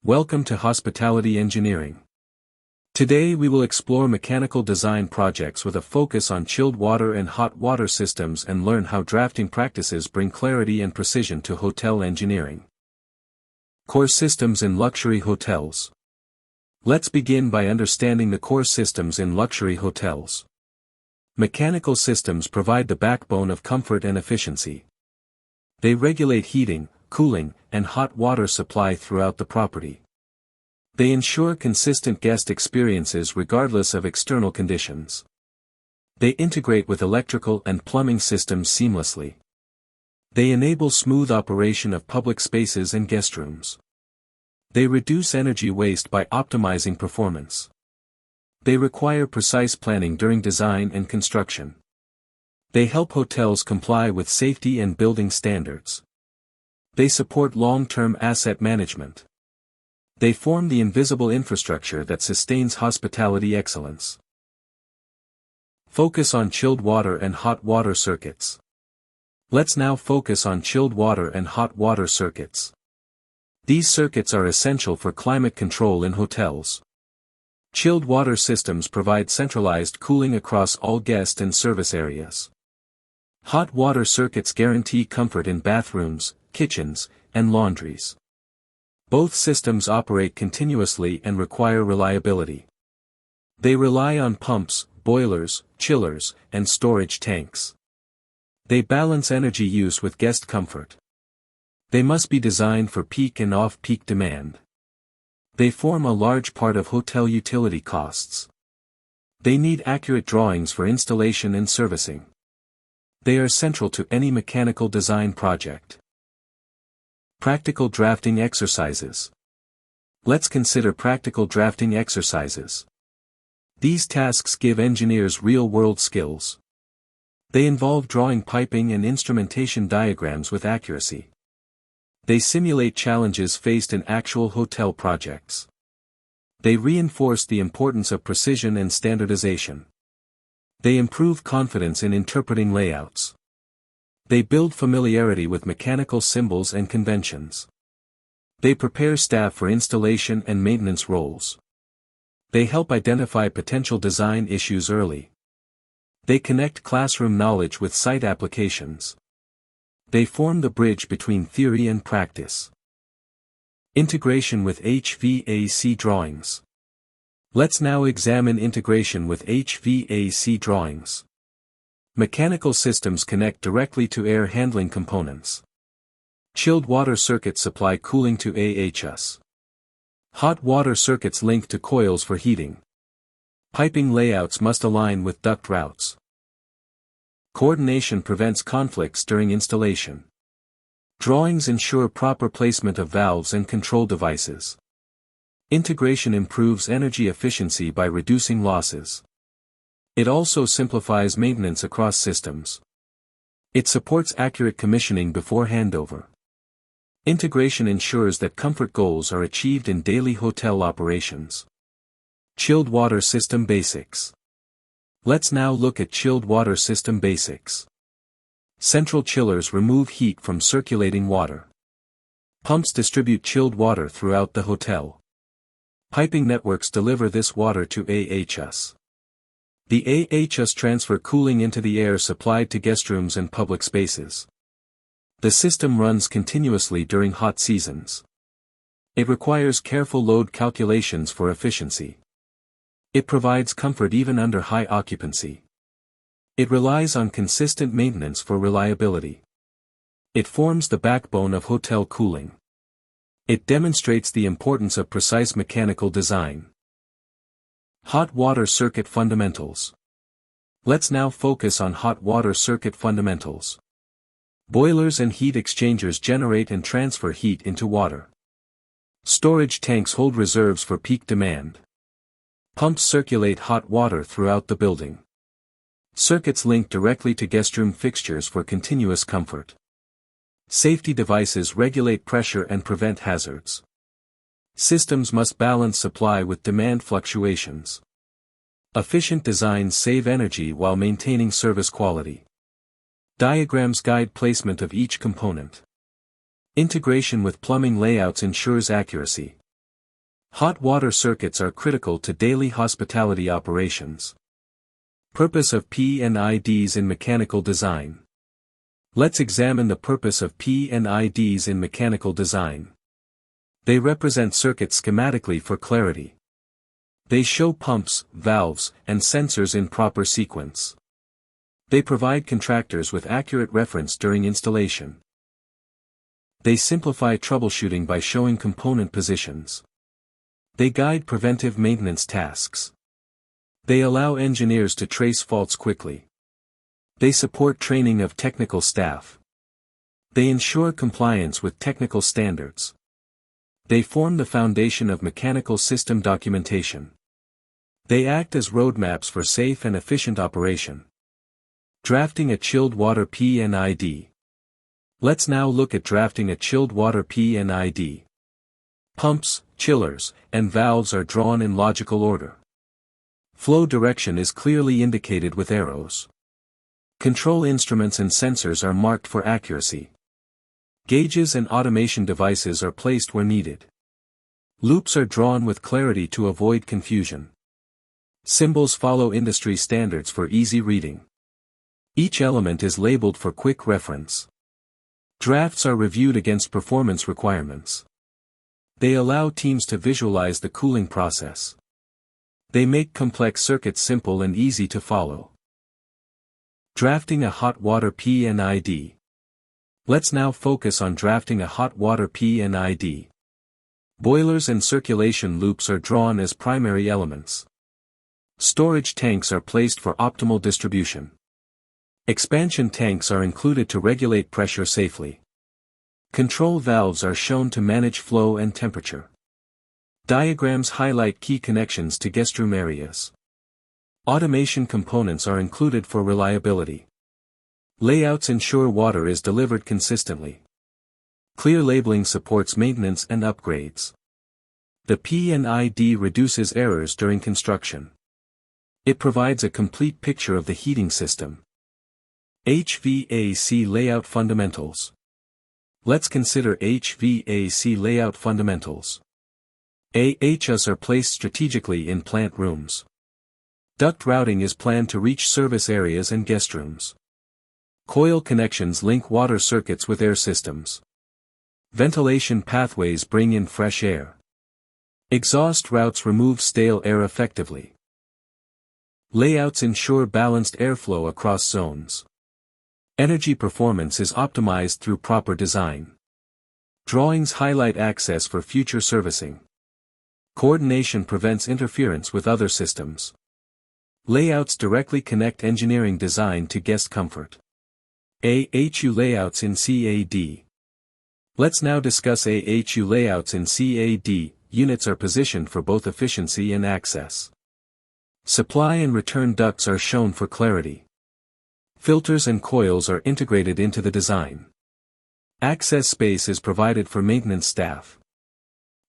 Welcome to Hospitality Engineering. Today we will explore mechanical design projects with a focus on chilled water and hot water systems and learn how drafting practices bring clarity and precision to hotel engineering. Core systems in luxury hotels. Let's begin by understanding the core systems in luxury hotels. Mechanical systems provide the backbone of comfort and efficiency. They regulate heating, cooling, and hot water supply throughout the property. They ensure consistent guest experiences regardless of external conditions. They integrate with electrical and plumbing systems seamlessly. They enable smooth operation of public spaces and guest rooms. They reduce energy waste by optimizing performance. They require precise planning during design and construction. They help hotels comply with safety and building standards. They support long-term asset management. They form the invisible infrastructure that sustains hospitality excellence. Focus on chilled water and hot water circuits. Let's now focus on chilled water and hot water circuits. These circuits are essential for climate control in hotels. Chilled water systems provide centralized cooling across all guest and service areas. Hot water circuits guarantee comfort in bathrooms, kitchens, and laundries. Both systems operate continuously and require reliability. They rely on pumps, boilers, chillers, and storage tanks. They balance energy use with guest comfort. They must be designed for peak and off-peak demand. They form a large part of hotel utility costs. They need accurate drawings for installation and servicing. They are central to any mechanical design project. Practical drafting exercises. Let's consider practical drafting exercises. These tasks give engineers real-world skills. They involve drawing piping and instrumentation diagrams with accuracy. They simulate challenges faced in actual hotel projects. They reinforce the importance of precision and standardization. They improve confidence in interpreting layouts. They build familiarity with mechanical symbols and conventions. They prepare staff for installation and maintenance roles. They help identify potential design issues early. They connect classroom knowledge with site applications. They form the bridge between theory and practice. Integration with HVAC drawings. Let's now examine integration with HVAC drawings. Mechanical systems connect directly to air handling components. Chilled water circuits supply cooling to AHS. Hot water circuits link to coils for heating. Piping layouts must align with duct routes. Coordination prevents conflicts during installation. Drawings ensure proper placement of valves and control devices. Integration improves energy efficiency by reducing losses. It also simplifies maintenance across systems. It supports accurate commissioning before handover. Integration ensures that comfort goals are achieved in daily hotel operations. Chilled water system basics. Let's now look at chilled water system basics. Central chillers remove heat from circulating water. Pumps distribute chilled water throughout the hotel. Piping networks deliver this water to AHS. The AHS transfer cooling into the air supplied to guest rooms and public spaces. The system runs continuously during hot seasons. It requires careful load calculations for efficiency. It provides comfort even under high occupancy. It relies on consistent maintenance for reliability. It forms the backbone of hotel cooling. It demonstrates the importance of precise mechanical design. Hot water circuit fundamentals. Let's now focus on hot water circuit fundamentals. Boilers and heat exchangers generate and transfer heat into water. Storage tanks hold reserves for peak demand. Pumps circulate hot water throughout the building. Circuits link directly to guest room fixtures for continuous comfort. Safety devices regulate pressure and prevent hazards. Systems must balance supply with demand fluctuations. Efficient designs save energy while maintaining service quality. Diagrams guide placement of each component. Integration with plumbing layouts ensures accuracy. Hot water circuits are critical to daily hospitality operations. Purpose of P&IDs in mechanical design. Let's examine the purpose of P&IDs in mechanical design. They represent circuits schematically for clarity. They show pumps, valves, and sensors in proper sequence. They provide contractors with accurate reference during installation. They simplify troubleshooting by showing component positions. They guide preventive maintenance tasks. They allow engineers to trace faults quickly. They support training of technical staff. They ensure compliance with technical standards. They form the foundation of mechanical system documentation. They act as roadmaps for safe and efficient operation. Drafting a chilled water P&ID. Let's now look at drafting a chilled water P&ID. Pumps, chillers, and valves are drawn in logical order. Flow direction is clearly indicated with arrows. Control instruments and sensors are marked for accuracy. Gauges and automation devices are placed where needed. Loops are drawn with clarity to avoid confusion. Symbols follow industry standards for easy reading. Each element is labeled for quick reference. Drafts are reviewed against performance requirements. They allow teams to visualize the cooling process. They make complex circuits simple and easy to follow. Drafting a hot water P&ID. Let's now focus on drafting a hot water P&ID. Boilers and circulation loops are drawn as primary elements. Storage tanks are placed for optimal distribution. Expansion tanks are included to regulate pressure safely. Control valves are shown to manage flow and temperature. Diagrams highlight key connections to guest room areas. Automation components are included for reliability. Layouts ensure water is delivered consistently. Clear labeling supports maintenance and upgrades. The P&ID reduces errors during construction. It provides a complete picture of the heating system. HVAC layout fundamentals. Let's consider HVAC layout fundamentals. AHs are placed strategically in plant rooms. Duct routing is planned to reach service areas and guest rooms. Coil connections link water circuits with air systems. Ventilation pathways bring in fresh air. Exhaust routes remove stale air effectively. Layouts ensure balanced airflow across zones. Energy performance is optimized through proper design. Drawings highlight access for future servicing. Coordination prevents interference with other systems. Layouts directly connect engineering design to guest comfort. AHU layouts in CAD. Let's now discuss AHU layouts in CAD. Units are positioned for both efficiency and access. Supply and return ducts are shown for clarity. Filters and coils are integrated into the design. Access space is provided for maintenance staff.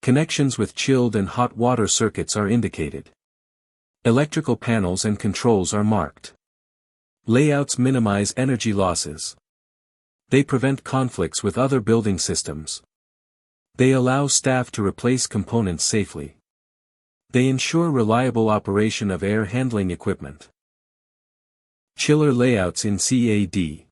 Connections with chilled and hot water circuits are indicated. Electrical panels and controls are marked. Layouts minimize energy losses. They prevent conflicts with other building systems. They allow staff to replace components safely. They ensure reliable operation of air handling equipment. Chiller layouts in CAD.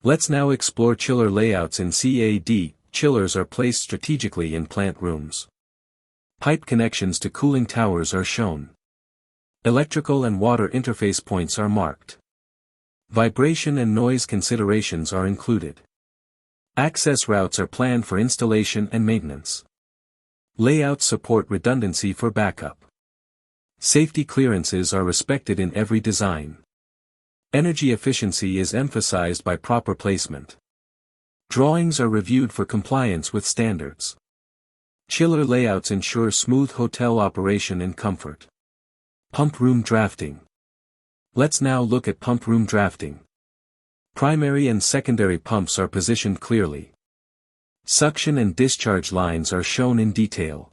Let's now explore chiller layouts in CAD. Chillers are placed strategically in plant rooms. Pipe connections to cooling towers are shown. Electrical and water interface points are marked. Vibration and noise considerations are included. Access routes are planned for installation and maintenance. Layouts support redundancy for backup. Safety clearances are respected in every design. Energy efficiency is emphasized by proper placement. Drawings are reviewed for compliance with standards. Chiller layouts ensure smooth hotel operation and comfort. Pump room drafting. Let's now look at pump room drafting. Primary and secondary pumps are positioned clearly. Suction and discharge lines are shown in detail.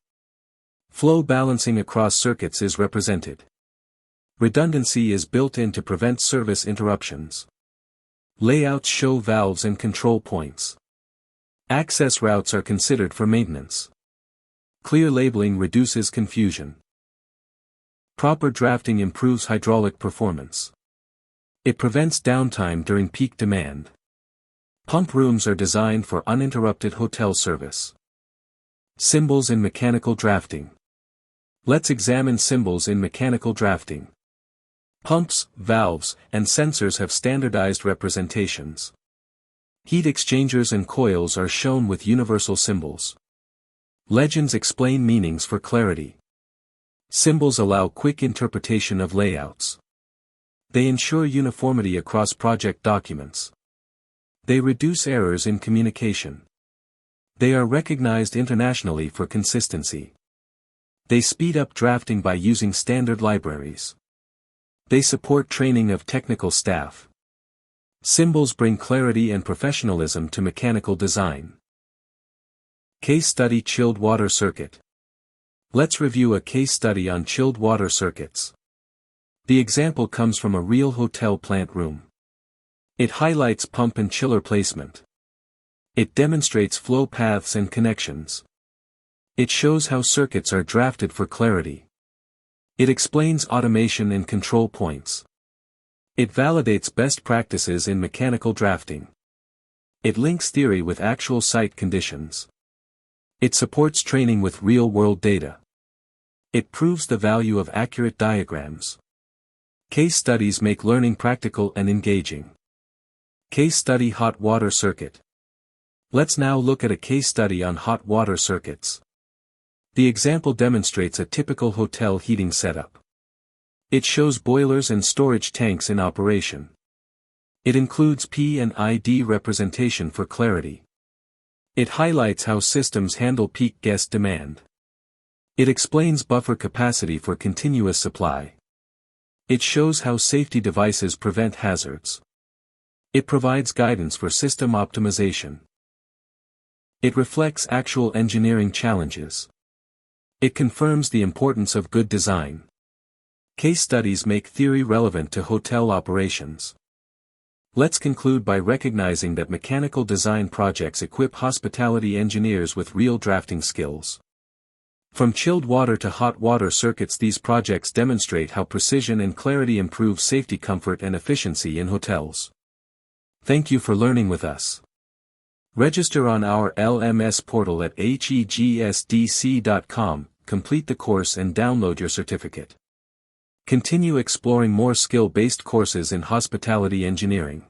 Flow balancing across circuits is represented. Redundancy is built in to prevent service interruptions. Layouts show valves and control points. Access routes are considered for maintenance. Clear labeling reduces confusion. Proper drafting improves hydraulic performance. It prevents downtime during peak demand. Pump rooms are designed for uninterrupted hotel service. Symbols in mechanical drafting. Let's examine symbols in mechanical drafting. Pumps, valves, and sensors have standardized representations. Heat exchangers and coils are shown with universal symbols. Legends explain meanings for clarity. Symbols allow quick interpretation of layouts. They ensure uniformity across project documents. They reduce errors in communication. They are recognized internationally for consistency. They speed up drafting by using standard libraries. They support training of technical staff. Symbols bring clarity and professionalism to mechanical design. Case study: chilled water circuit. Let's review a case study on chilled water circuits. The example comes from a real hotel plant room. It highlights pump and chiller placement. It demonstrates flow paths and connections. It shows how circuits are drafted for clarity. It explains automation and control points. It validates best practices in mechanical drafting. It links theory with actual site conditions. It supports training with real-world data. It proves the value of accurate diagrams. Case studies make learning practical and engaging. Case study: hot water circuit. Let's now look at a case study on hot water circuits. The example demonstrates a typical hotel heating setup. It shows boilers and storage tanks in operation. It includes P and ID representation for clarity. It highlights how systems handle peak guest demand. It explains buffer capacity for continuous supply. It shows how safety devices prevent hazards. It provides guidance for system optimization. It reflects actual engineering challenges. It confirms the importance of good design. Case studies make theory relevant to hotel operations. Let's conclude by recognizing that mechanical design projects equip hospitality engineers with real drafting skills. From chilled water to hot water circuits, these projects demonstrate how precision and clarity improve safety, comfort, and efficiency in hotels. Thank you for learning with us. Register on our LMS portal at HEGSDC.com, complete the course and download your certificate. Continue exploring more skill-based courses in hospitality engineering.